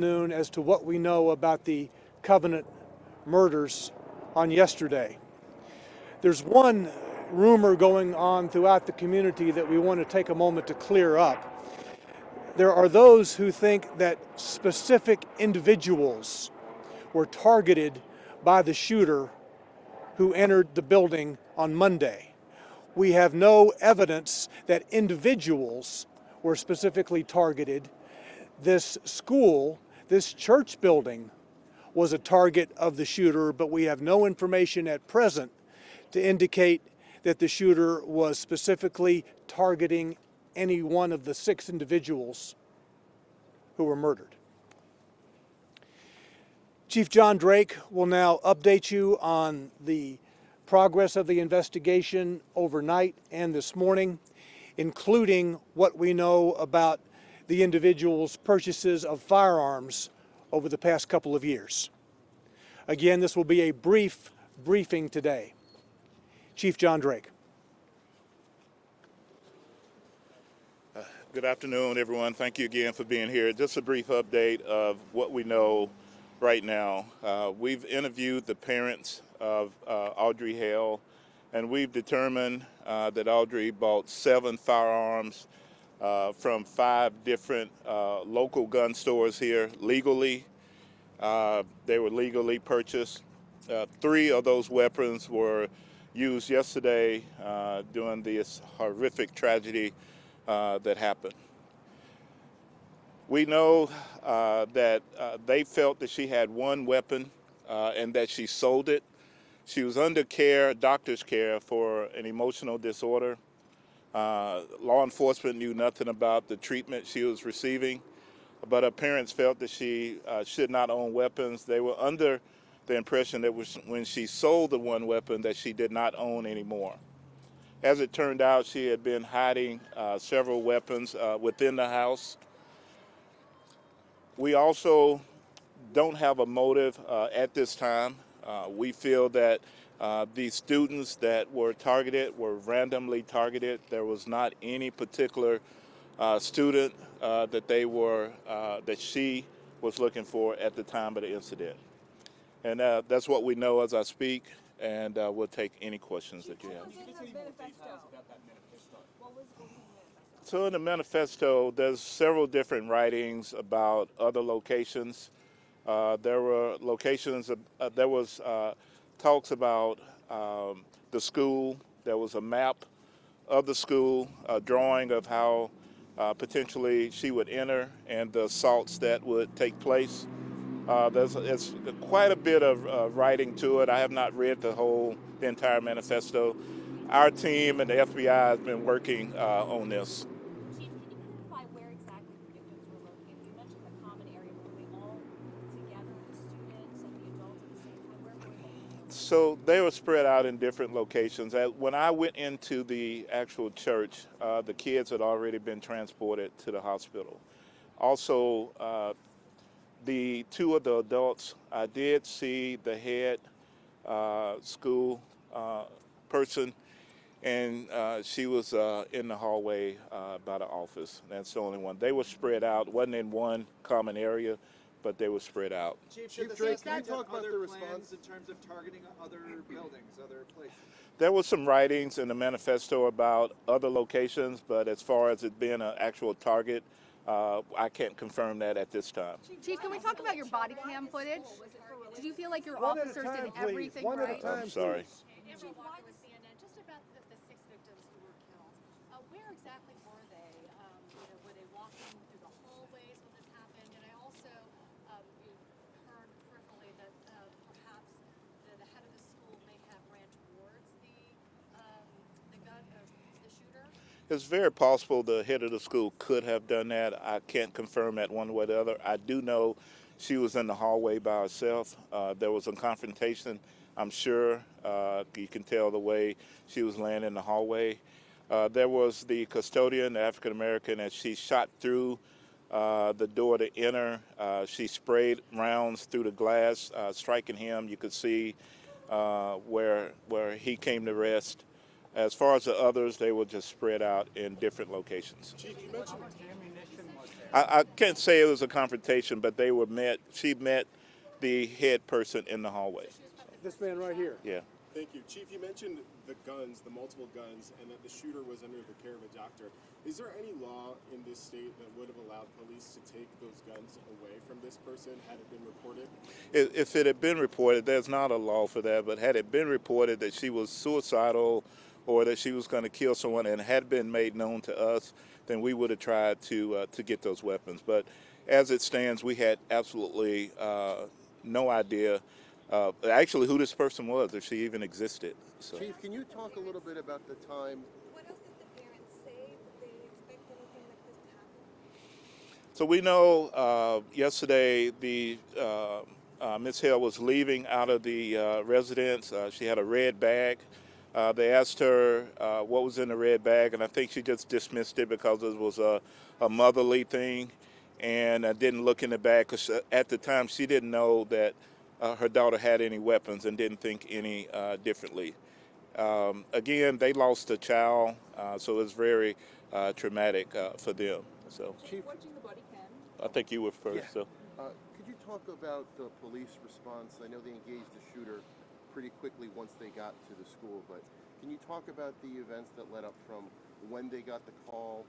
Noon as to what we know about the Covenant murders on yesterday. There's one rumor going on throughout the community that we want to take a moment to clear up. There are those who think that specific individuals were targeted by the shooter who entered the building on Monday. We have no evidence that individuals were specifically targeted. This school, this church building, was a target of the shooter, but we have no information at present to indicate that the shooter was specifically targeting any one of the 6 individuals who were murdered. Chief John Drake will now update you on the progress of the investigation overnight and this morning, including what we know about the individual's purchases of firearms over the past couple of years. Again, this will be a brief briefing today. Chief John Drake. Good afternoon, everyone. Thank you again for being here. Just a brief update of what we know right now. We've interviewed the parents of Audrey Hale, and we've determined that Audrey bought 7 firearms from 5 different local gun stores here legally. They were legally purchased. 3 of those weapons were used yesterday during this horrific tragedy that happened. We know that they felt that she had 1 weapon and that she sold it. She was under care, doctor's care, for an emotional disorder. Law enforcement knew nothing about the treatment she was receiving, but her parents felt that she should not own weapons. They were under the impression that when she sold the 1 weapon that she did not own anymore. As it turned out, she had been hiding several weapons within the house. We also don't have a motive at this time. We feel that these students that were targeted were randomly targeted. There was not any particular student that she was looking for at the time of the incident. And that's what we know as I speak, and we'll take any questions that you have. So in the manifesto, there's several different writings about other locations. There were locations, there was talks about the school. There was a map of the school, a drawing of how potentially she would enter and the assaults that would take place. It's quite a bit of writing to it. I have not read the entire manifesto. Our team and the FBI has been working on this. Chief, can you clarify where exactly the victims were located? You mentioned the common area. Were they all together, the students and the adults at the same time? Where were they? So they were spread out in different locations. When I went into the actual church, the kids had already been transported to the hospital. Also, the 2 of the adults, I did see the head school person, and she was in the hallway by the office. That's the only one. They were spread out. Wasn't in one common area, but they were spread out. Chief Drake, can you talk about the response in terms of targeting other buildings, other places? There were some writings in the manifesto about other locations, but as far as it being an actual target, I can't confirm that at this time. Chief, can we talk about your body cam footage? Did you feel like your officers did everything right? I'm sorry. Chief, live with CNN, just about the 6 victims who were killed. Where exactly were they? Were they walking through the hallways when this happened? And I also heard peripherally that perhaps the head of the school may have ran towards the shooter. It's very possible the head of the school could have done that. I can't confirm that one way or the other. I do know she was in the hallway by herself. There was a confrontation, I'm sure. You can tell the way she was laying in the hallway. There was the custodian, the African-American, as she shot through the door to enter. She sprayed rounds through the glass, striking him. You could see where he came to rest. As far as the others, they were just spread out in different locations. Chief, you mentioned how much ammunition was there? I can't say it was a confrontation, but they were met. She met the head person in the hallway. This man right here. Yeah. Thank you. Chief, you mentioned the guns, the multiple guns, and that the shooter was under the care of a doctor. Is there any law in this state that would have allowed police to take those guns away from this person had it been reported? If it had been reported, there's not a law for that, but had it been reported that she was suicidal or that she was going to kill someone and had been made known to us, then we would have tried to get those weapons. But as it stands, we had absolutely no idea actually who this person was, if she even existed. So. Chief, can you talk a little bit about the time? What else did the parents say? Did they expect anything like this to happen? So we know yesterday the Ms. Hale was leaving out of the residence. She had a red bag. They asked her what was in the red bag, and I think she just dismissed it because it was a motherly thing, and didn't look in the bag because at the time she didn't know that her daughter had any weapons and didn't think any differently. Again, they lost a child, so it was very traumatic for them. So, Chief, Watching the body cam. I think you were first. Yeah. So. could you talk about the police response? I know they engaged the shooter pretty quickly once they got to the school, but can you talk about the events that led up from when they got the call,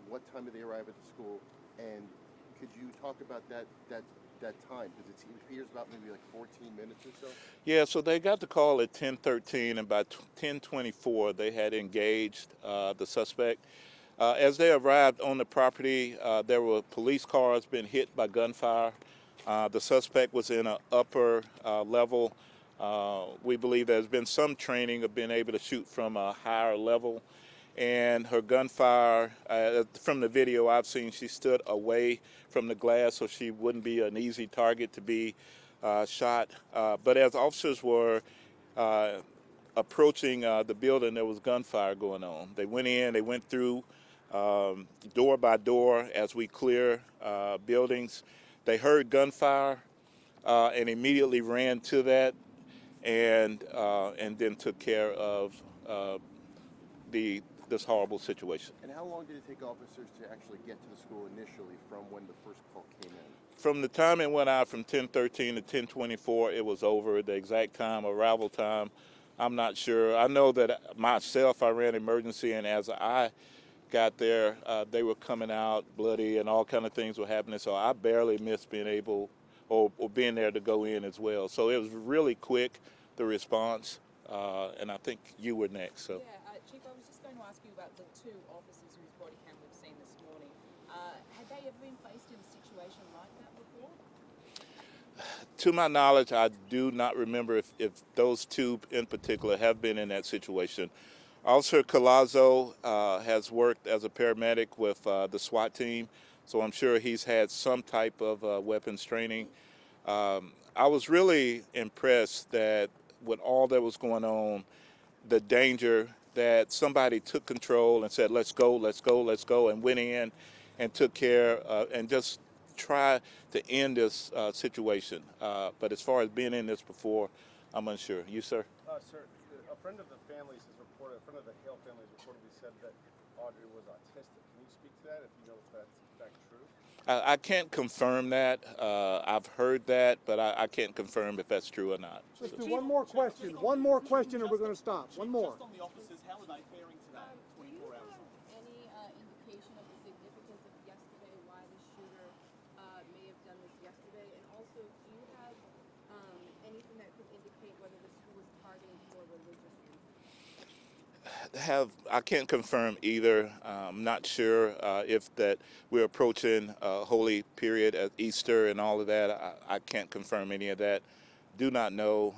what time did they arrive at the school, and could you talk about that time, because it appears about maybe like 14 minutes or so? Yeah, so they got the call at 10:13, and by 10:24 they had engaged the suspect. As they arrived on the property, there were police cars being hit by gunfire. The suspect was in an upper level. We believe there's been some training of being able to shoot from a higher level. And her gunfire, from the video I've seen, she stood away from the glass so she wouldn't be an easy target to be shot. But as officers were approaching the building, there was gunfire going on. They went in, they went through door by door as we clear buildings. They heard gunfire and immediately ran to that and then took care of this horrible situation. And how long did it take officers to actually get to the school initially from when the first call came in? From the time it went out from 10:13 to 10:24, it was over. The exact time, arrival time, I'm not sure. I know that myself, I ran emergency, and as I got there, they were coming out bloody and all kind of things were happening. So I barely missed being able or being there to go in as well. So it was really quick, the response, and I think you were next. So. Yeah, Chief, I was just going to ask you about the two officers whose body cam we've seen this morning. Had they ever been faced in a situation like that before? To my knowledge, I do not remember if those two in particular have been in that situation. Officer Collazo has worked as a paramedic with the SWAT team, so I'm sure he's had some type of weapons training. I was really impressed that with all that was going on, the danger that somebody took control and said, let's go, let's go, let's go, and went in and took care and just try to end this situation. But as far as being in this before, I'm unsure. You, sir? Sir, a friend of the families has reported, a friend of the Hale family has reportedly said that Audrey was autistic. Can you speak to that if you know if that's in fact true? I can't confirm that. I've heard that, but I can't confirm if that's true or not. Let's do one more question. One more question and we're going to stop. One more. Just on the officers, how are they faring today, 24 hours on? Any indication of the significance of yesterday, why the shooter may have done this yesterday? And also, do you have anything that could indicate whether the school was targeting for religious reasons? I can't confirm either. I'm not sure if that we're approaching a holy period at Easter and all of that. I can't confirm any of that. Do not know.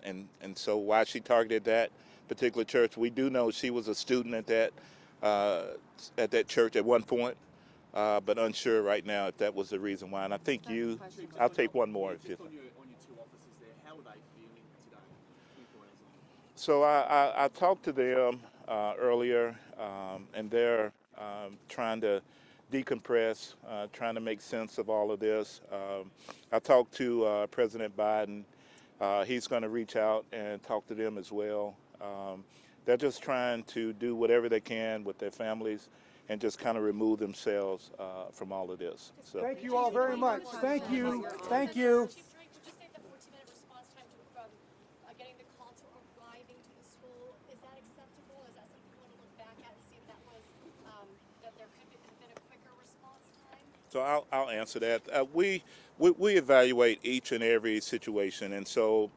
And so why she targeted that particular church, we do know she was a student at that church at one point, but unsure right now if that was the reason why. And I think I'll take one more. Just on your two officers there, how are they feeling today, 24 hours on? So I talked to them earlier, and they're trying to decompress, trying to make sense of all of this. I talked to President Biden. He's going to reach out and talk to them as well. They're just trying to do whatever they can with their families and just kind of remove themselves from all of this. So. Thank you all very much. Thank you. Thank you. Chief Drake, would you say the 14-minute response time from getting the call to arriving to the school, is that acceptable? Is that something you want to look back at and see if that was, that there could have been a quicker response time? So I'll answer that. We evaluate each and every situation, and so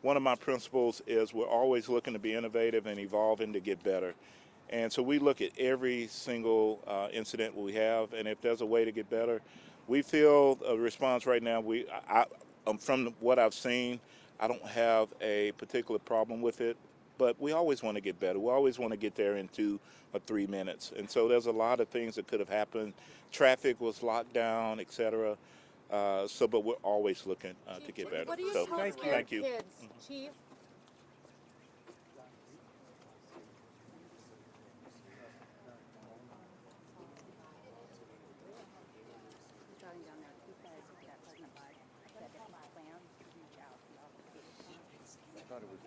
one of my principles is we're always looking to be innovative and evolving to get better. And so we look at every single incident we have, and if there's a way to get better, we feel a response right now. From what I've seen, I don't have a particular problem with it, but we always want to get better. We always want to get there in 2 or 3 minutes. And so there's a lot of things that could have happened. Traffic was locked down, et cetera. But we're always looking to get better. What do you So tell thank scared you. kids, Chief? Driving down there, he said that President Biden said that he plans to reach out to all the kids. I thought it was